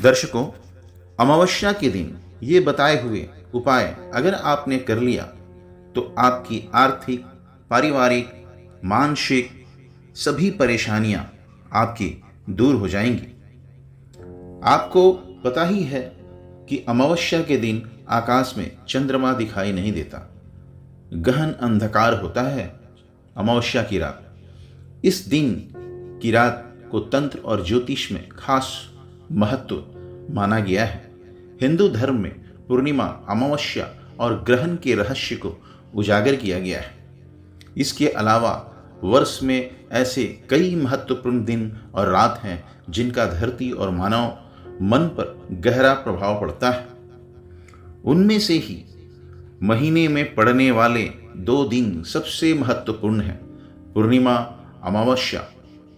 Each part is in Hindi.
दर्शकों, अमावस्या के दिन ये बताए हुए उपाय अगर आपने कर लिया तो आपकी आर्थिक, पारिवारिक, मानसिक सभी परेशानियां आपकी दूर हो जाएंगी। आपको पता ही है कि अमावस्या के दिन आकाश में चंद्रमा दिखाई नहीं देता, गहन अंधकार होता है अमावस्या की रात। इस दिन की रात को तंत्र और ज्योतिष में खास महत्व माना गया है। हिंदू धर्म में पूर्णिमा, अमावस्या और ग्रहण के रहस्य को उजागर किया गया है। इसके अलावा वर्ष में ऐसे कई महत्वपूर्ण दिन और रात हैं जिनका धरती और मानव मन पर गहरा प्रभाव पड़ता है। उनमें से ही महीने में पड़ने वाले 2 दिन सबसे महत्वपूर्ण हैं, पूर्णिमा, अमावस्या।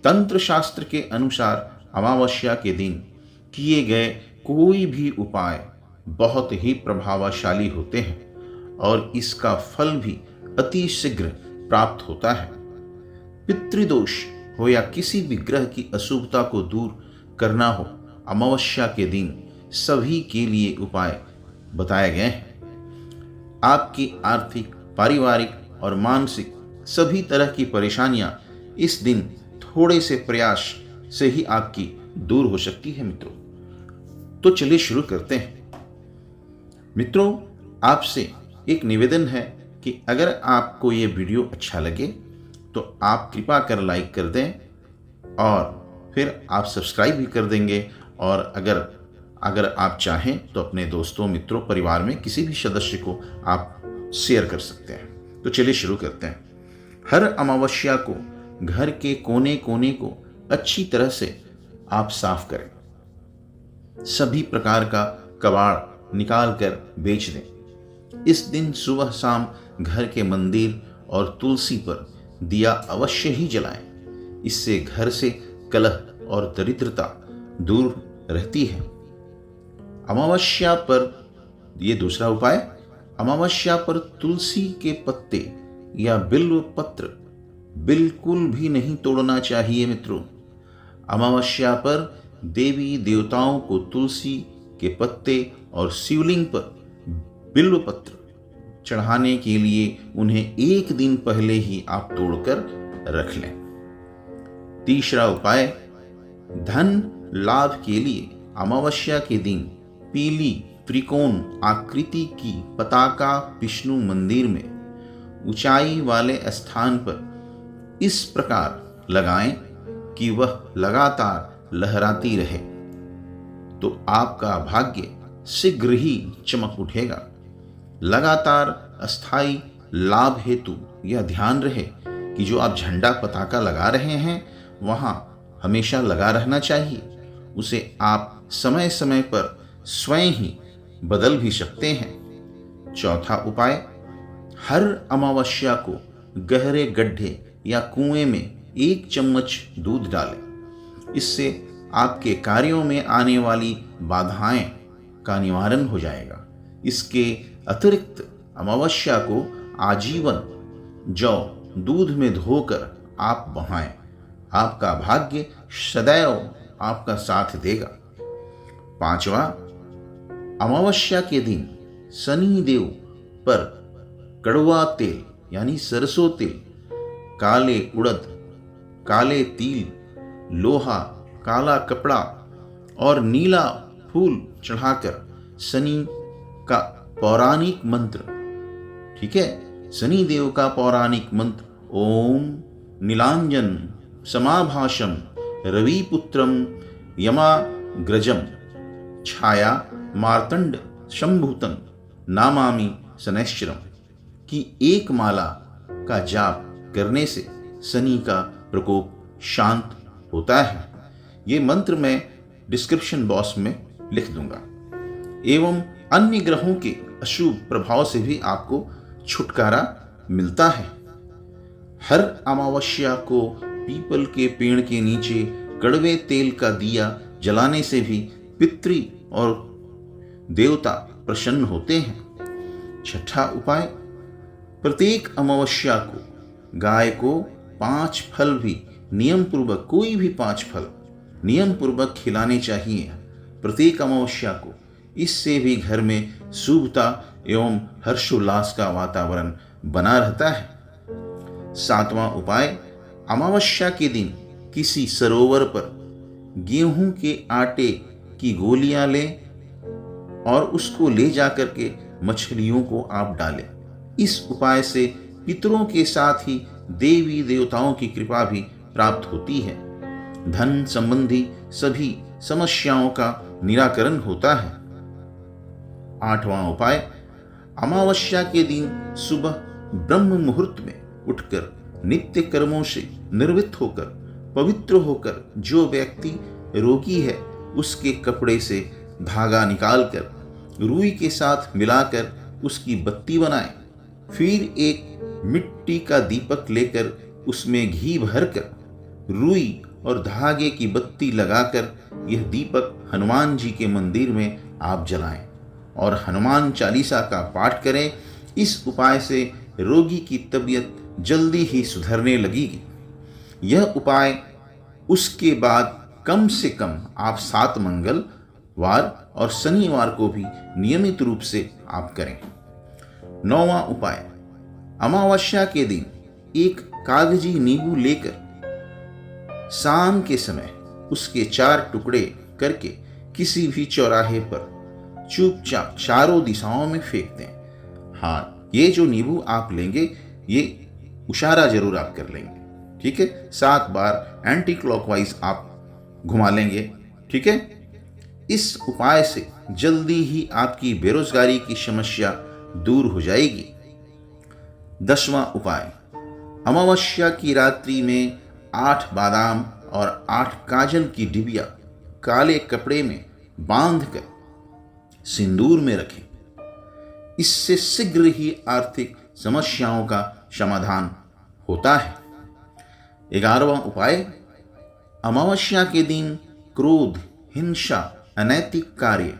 तंत्र शास्त्र के अनुसार अमावस्या के दिन किए गए कोई भी उपाय बहुत ही प्रभावशाली होते हैं और इसका फल भी अति शीघ्र प्राप्त होता है। पितृदोष हो या किसी भी ग्रह की अशुभता को दूर करना हो, अमावस्या के दिन सभी के लिए उपाय बताए गए हैं। आपकी आर्थिक, पारिवारिक और मानसिक सभी तरह की परेशानियां इस दिन थोड़े से प्रयास से ही आपकी दूर हो सकती है मित्रों। तो चलिए शुरू करते हैं। मित्रों, आपसे एक निवेदन है कि अगर आपको ये वीडियो अच्छा लगे तो आप कृपा कर लाइक कर दें और फिर आप सब्सक्राइब भी कर देंगे, और अगर आप चाहें तो अपने दोस्तों, मित्रों, परिवार में किसी भी सदस्य को आप शेयर कर सकते हैं। तो चलिए शुरू करते हैं। हर अमावस्या को घर के कोने कोने को अच्छी तरह से आप साफ करें। सभी प्रकार का कबाड़ निकाल कर बेच दें। इस दिन सुबह शाम घर के मंदिर और तुलसी पर दिया अवश्य ही जलाएं। इससे घर से कलह और दरिद्रता दूर रहती है। अमावस्या पर ये दूसरा उपाय, अमावस्या पर तुलसी के पत्ते या बिल्व पत्र बिल्कुल भी नहीं तोड़ना चाहिए मित्रों। अमावस्या पर देवी देवताओं को तुलसी के पत्ते और शिवलिंग पर बिल्व पत्र चढ़ाने के लिए उन्हें 1 दिन पहले ही आप तोड़कर रख लें। तीसरा उपाय, धन लाभ के लिए अमावस्या के दिन पीली त्रिकोण आकृति की पताका विष्णु मंदिर में ऊंचाई वाले स्थान पर इस प्रकार लगाएं कि वह लगातार लहराती रहे, तो आपका भाग्य शीघ्र ही चमक उठेगा। लगातार अस्थाई लाभ हेतु यह ध्यान रहे कि जो आप झंडा पताका लगा रहे हैं वहां हमेशा लगा रहना चाहिए। उसे आप समय समय पर स्वयं ही बदल भी सकते हैं। चौथा उपाय, हर अमावस्या को गहरे गड्ढे या कुएं में 1 चम्मच दूध डालें। इससे आपके कार्यों में आने वाली बाधाएं का निवारण हो जाएगा। इसके अतिरिक्त अमावस्या को आजीवन जौ दूध में धोकर आप बहाएं। आपका भाग्य सदैव आपका साथ देगा। 5वां, अमावस्या के दिन शनि देव पर कड़वा तेल यानी सरसों तेल, काले उड़द, काले तिल, लोहा, काला कपड़ा और नीला फूल चढ़ाकर शनि का पौराणिक मंत्र, ठीक है, शनि देव का पौराणिक मंत्र ओम नीलांजन समाभाषम रविपुत्रम यमाग्रजम छाया मार्तंड शंभुतम नामामि शनैश्चरम की 1 माला का जाप करने से शनि का प्रकोप शांत होता है। ये मंत्र मैं डिस्क्रिप्शन बॉक्स में लिख दूंगा। एवं अन्य ग्रहों के अशुभ प्रभाव से भी आपको छुटकारा मिलता है। हर अमावस्या को पीपल के पेड़ के नीचे कड़वे तेल का दिया जलाने से भी पितृ और देवता प्रसन्न होते हैं। छठा उपाय, प्रत्येक अमावस्या को गाय को 5 फल भी नियम पूर्वक, कोई भी 5 फल नियम पूर्वक खिलाने चाहिए। प्रत्येक अमावस्या को इससे भी घर में शुभता एवं हर्षोल्लास का वातावरण बना रहता है। 7वां उपाय, अमावस्या के दिन किसी सरोवर पर गेहूं के आटे की गोलियां लें और उसको ले जाकर के मछलियों को आप डालें। इस उपाय से पितरों के साथ ही देवी देवताओं की कृपा भी प्राप्त होती है। धन संबंधी सभी समस्याओं का निराकरण होता है। 8वां उपाय, अमावस्या के दिन सुबह ब्रह्म मुहूर्त में उठकर नित्य कर्मों से निर्वृत्त होकर पवित्र होकर जो व्यक्ति रोगी है उसके कपड़े से धागा निकालकर रुई के साथ मिलाकर उसकी बत्ती बनाएं। फिर एक मिट्टी का दीपक लेकर उसमें घी भरकर रुई और धागे की बत्ती लगाकर यह दीपक हनुमान जी के मंदिर में आप जलाएं और हनुमान चालीसा का पाठ करें। इस उपाय से रोगी की तबीयत जल्दी ही सुधरने लगेगी। यह उपाय उसके बाद कम से कम आप 7 मंगलवार और शनिवार को भी नियमित रूप से आप करें। 9वां उपाय, अमावस्या के दिन एक कागजी नींबू लेकर शाम के समय उसके 4 टुकड़े करके किसी भी चौराहे पर चुपचाप चारों दिशाओं में फेंक दें। हाँ, ये जो नींबू आप लेंगे ये इशारा जरूर आप कर लेंगे, ठीक है। 7 बार एंटी क्लॉकवाइज आप घुमा लेंगे, ठीक है। इस उपाय से जल्दी ही आपकी बेरोजगारी की समस्या दूर हो जाएगी। 10वां उपाय, अमावस्या की रात्रि में 8 बादाम और 8 काजल की डिबिया काले कपड़े में बांधकर सिंदूर में रखें। इससे शीघ्र ही आर्थिक समस्याओं का समाधान होता है। 11वां उपाय, अमावस्या के दिन क्रोध, हिंसा, अनैतिक कार्य,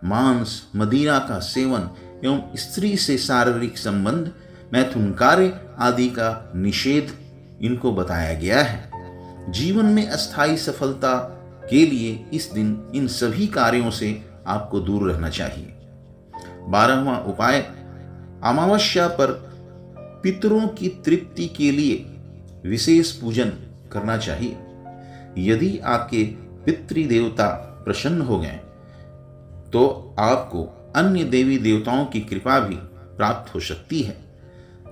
मांस, मदिरा का सेवन एवं स्त्री से शारीरिक संबंध, मैथुन कार्य आदि का निषेध इनको बताया गया है। जीवन में अस्थायी सफलता के लिए इस दिन इन सभी कार्यों से आपको दूर रहना चाहिए। 12वां उपाय, अमावस्या पर पितरों की तृप्ति के लिए विशेष पूजन करना चाहिए। यदि आपके पितृदेवता प्रसन्न हो गए तो आपको अन्य देवी देवताओं की कृपा भी प्राप्त हो सकती है।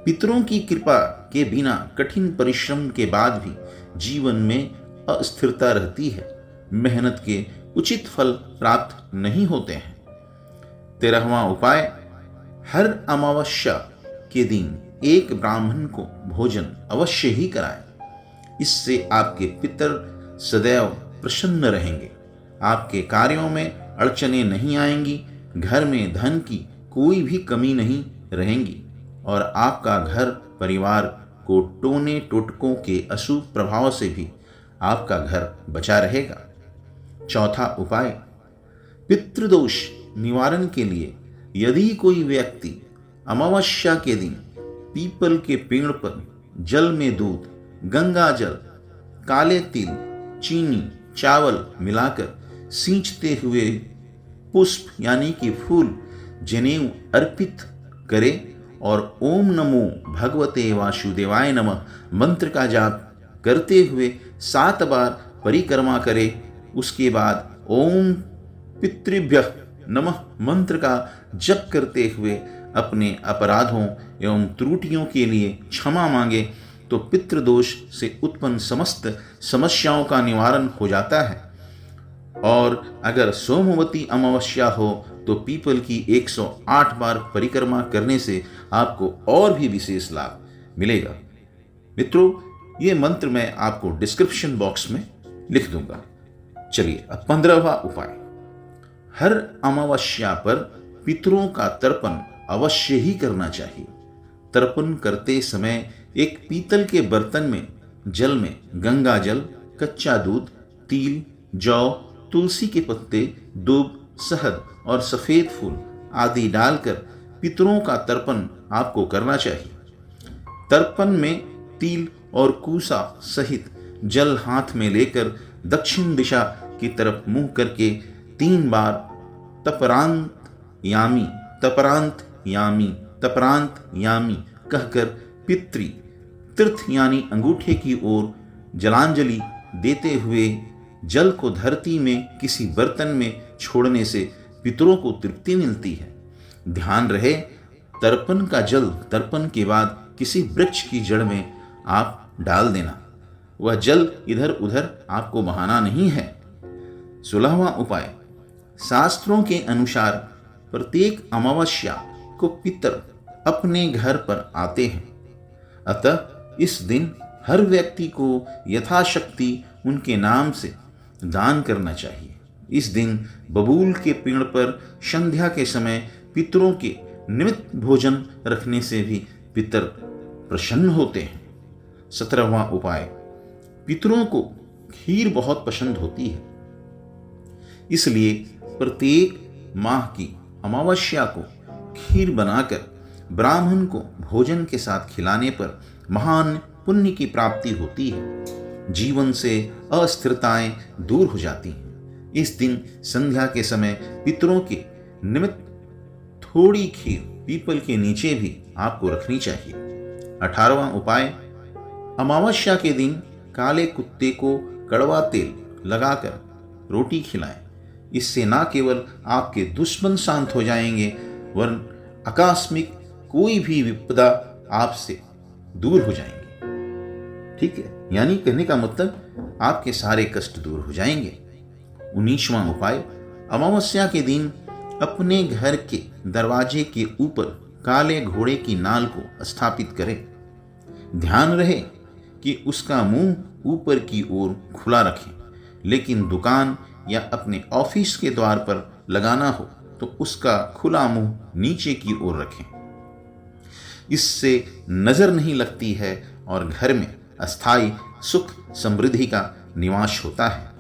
पितरों की कृपा के बिना कठिन परिश्रम के बाद भी जीवन में अस्थिरता रहती है, मेहनत के उचित फल प्राप्त नहीं होते हैं। 13वां उपाय, हर अमावस्या के दिन एक ब्राह्मण को भोजन अवश्य ही कराएं। इससे आपके पितर सदैव प्रसन्न रहेंगे, आपके कार्यों में अड़चने नहीं आएंगी, घर में धन की कोई भी कमी नहीं रहेंगी और आपका घर परिवार को टोने टोटकों के अशुभ प्रभाव से भी आपका घर बचा रहेगा। 4था उपाय, पितृदोष निवारण के लिए यदि कोई व्यक्ति अमावस्या के दिन पीपल के पेड़ पर जल में दूध, गंगा जल, काले तिल, चीनी, चावल मिलाकर सींचते हुए पुष्प यानी कि फूल जनेऊ अर्पित करे और ओम नमो भगवते वासुदेवाय नमः मंत्र का जाप करते हुए 7 बार परिक्रमा करे। उसके बाद ओम पितृभ्यः नमः मंत्र का जप करते हुए अपने अपराधों एवं त्रुटियों के लिए क्षमा मांगे तो पितृदोष से उत्पन्न समस्त समस्याओं का निवारण हो जाता है। और अगर सोमवती अमावस्या हो तो पीपल की 108 बार परिक्रमा करने से आपको और भी विशेष लाभ मिलेगा। मित्रों, ये मंत्र मैं आपको डिस्क्रिप्शन बॉक्स में लिख दूंगा। चलिए अब 15वां उपाय, हर अमावस्या पर पितरों का तर्पण अवश्य ही करना चाहिए। तर्पण करते समय एक पीतल के बर्तन में जल में गंगा जल, कच्चा दूध, तिल, जौ, तुलसी के पत्ते, दूब, शहद और सफेद फूल आदि डालकर पितरों का तर्पण आपको करना चाहिए। तर्पण में तिल और कूसा सहित जल हाथ में लेकर दक्षिण दिशा की तरफ मुंह करके 3 बार तपरांत यामी तपरांत यामी तपरांत यामी कहकर पितृ तीर्थ यानी अंगूठे की ओर जलांजलि देते हुए जल को धरती में किसी बर्तन में छोड़ने से पितरों को तृप्ति मिलती है। ध्यान रहे, तर्पण का जल तर्पण के बाद किसी वृक्ष की जड़ में आप डाल देना, वह जल इधर उधर आपको बहाना नहीं है। 16वां उपाय, शास्त्रों के अनुसार प्रत्येक अमावस्या को पितर अपने घर पर आते हैं, अतः इस दिन हर व्यक्ति को यथाशक्ति उनके नाम से दान करना चाहिए। इस दिन बबूल के पेड़ पर संध्या के समय पितरों के निमित्त भोजन रखने से भी पितर प्रसन्न होते हैं। 17वां उपाय, पितरों को खीर बहुत पसंद होती है, इसलिए प्रत्येक माह की अमावस्या को खीर बनाकर ब्राह्मण को भोजन के साथ खिलाने पर महान पुण्य की प्राप्ति होती है। जीवन से अस्थिरताएं दूर हो जाती हैं। इस दिन संध्या के समय पितरों के निमित्त थोड़ी खीर पीपल के नीचे भी आपको रखनी चाहिए। 18वां उपाय, अमावस्या के दिन काले कुत्ते को कड़वा तेल लगाकर रोटी खिलाएं। इससे न केवल आपके दुश्मन शांत हो जाएंगे, वरन आकस्मिक कोई भी विपदा आपसे दूर हो जाएंगे। ठीक है, यानी कहने का मतलब आपके सारे कष्ट दूर हो जाएंगे। 19वां उपाय, अमावस्या के दिन अपने घर के दरवाजे के ऊपर काले घोड़े की नाल को स्थापित करें। ध्यान रहे कि उसका मुंह ऊपर की ओर खुला रखें, लेकिन दुकान या अपने ऑफिस के द्वार पर लगाना हो तो उसका खुला मुंह नीचे की ओर रखें। इससे नजर नहीं लगती है और घर में अस्थाई सुख समृद्धि का निवास होता है।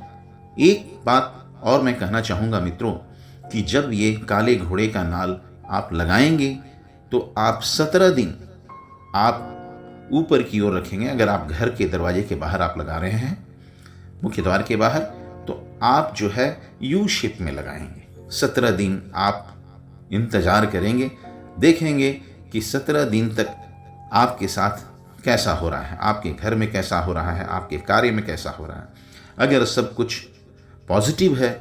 एक बात और मैं कहना चाहूँगा मित्रों, कि जब ये काले घोड़े का नाल आप लगाएंगे तो आप 17 दिन आप ऊपर की ओर रखेंगे। अगर आप घर के दरवाजे के बाहर आप लगा रहे हैं, मुख्य द्वार के बाहर, तो आप जो है यू शेप में लगाएंगे। 17 दिन आप इंतजार करेंगे, देखेंगे कि 17 दिन तक आपके साथ कैसा हो रहा है, आपके घर में कैसा हो रहा है, आपके कार्य में कैसा हो रहा है। अगर सब कुछ पॉजिटिव है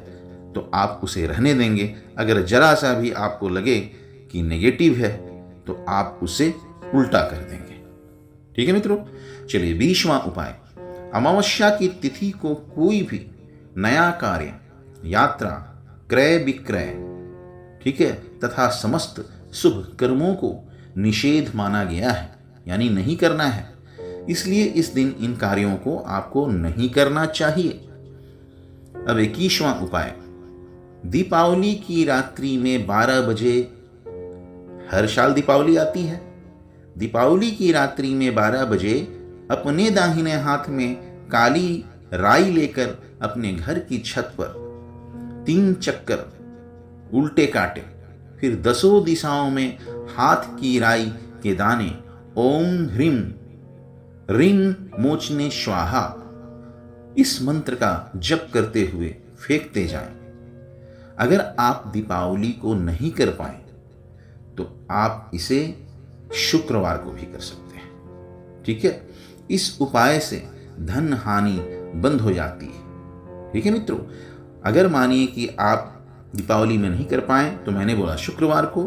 तो आप उसे रहने देंगे। अगर जरा सा भी आपको लगे कि नेगेटिव है तो आप उसे उल्टा कर देंगे। ठीक है मित्रों, चलिए 20वां उपाय, अमावस्या की तिथि को कोई भी नया कार्य, यात्रा, क्रय विक्रय, ठीक है, तथा समस्त शुभ कर्मों को निषेध माना गया है, यानी नहीं करना है। इसलिए इस दिन इन कार्यों को आपको नहीं करना चाहिए। अब 21वां उपाय, दीपावली की रात्रि में 12 बजे, हर साल दीपावली आती है, दीपावली की रात्रि में 12 बजे अपने दाहिने हाथ में काली राई लेकर अपने घर की छत पर 3 चक्कर उल्टे काटे, फिर 10 दिशाओं में हाथ की राई के दाने ओम ह्रीम रिंग मोचने स्वाहा इस मंत्र का जप करते हुए फेंकते जाएं। अगर आप दीपावली को नहीं कर पाए तो आप इसे शुक्रवार को भी कर सकते हैं। ठीक है, इस उपाय से धन हानि बंद हो जाती है। ठीक है मित्रों, अगर मानिए कि आप दीपावली में नहीं कर पाए तो मैंने बोला शुक्रवार को,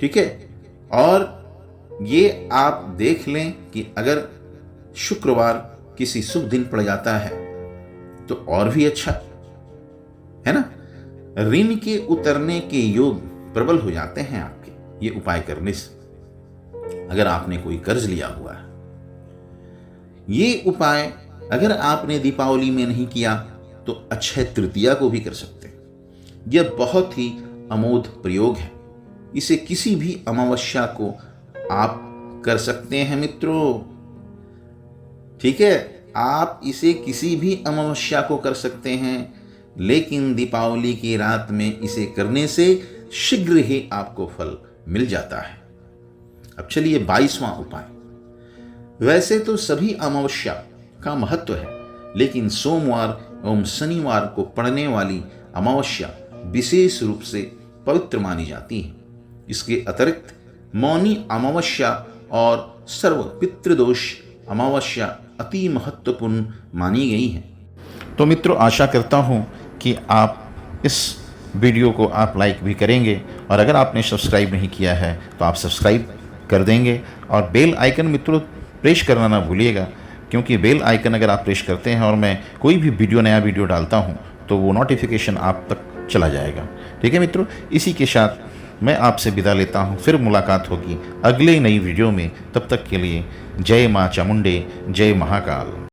ठीक है, और ये आप देख लें कि अगर शुक्रवार किसी शुभ दिन पड़ जाता है तो और भी अच्छा है ना। ऋण के उतरने के योग प्रबल हो जाते हैं आपके ये उपाय करने से। अगर आपने कोई कर्ज लिया हुआ है, ये उपाय अगर आपने दीपावली में नहीं किया तो अक्षय तृतीया को भी कर सकते हैं। यह बहुत ही अमोघ प्रयोग है। इसे किसी भी अमावस्या को आप कर सकते हैं मित्रों। ठीक है, आप इसे किसी भी अमावस्या को कर सकते हैं, लेकिन दीपावली की रात में इसे करने से शीघ्र ही आपको फल मिल जाता है। अब चलिए 22वां उपाय। वैसे तो सभी अमावस्या का महत्व है, लेकिन सोमवार एवं शनिवार को पड़ने वाली अमावस्या विशेष रूप से पवित्र मानी जाती है। इसके अतिरिक्त मौनी अमावस्या और सर्व पितृदोष अमावस्या अति महत्वपूर्ण मानी गई है। तो मित्रों, आशा करता हूँ कि आप इस वीडियो को आप लाइक भी करेंगे, और अगर आपने सब्सक्राइब नहीं किया है तो आप सब्सक्राइब कर देंगे, और बेल आइकन मित्रों प्रेस करना ना भूलिएगा, क्योंकि बेल आइकन अगर आप प्रेस करते हैं और मैं कोई भी नया वीडियो डालता हूं तो वो नोटिफिकेशन आप तक चला जाएगा। ठीक है मित्रों, इसी के साथ मैं आपसे विदा लेता हूं। फिर मुलाकात होगी अगले नई वीडियो में। तब तक के लिए जय मां चामुंडे, जय महाकाल।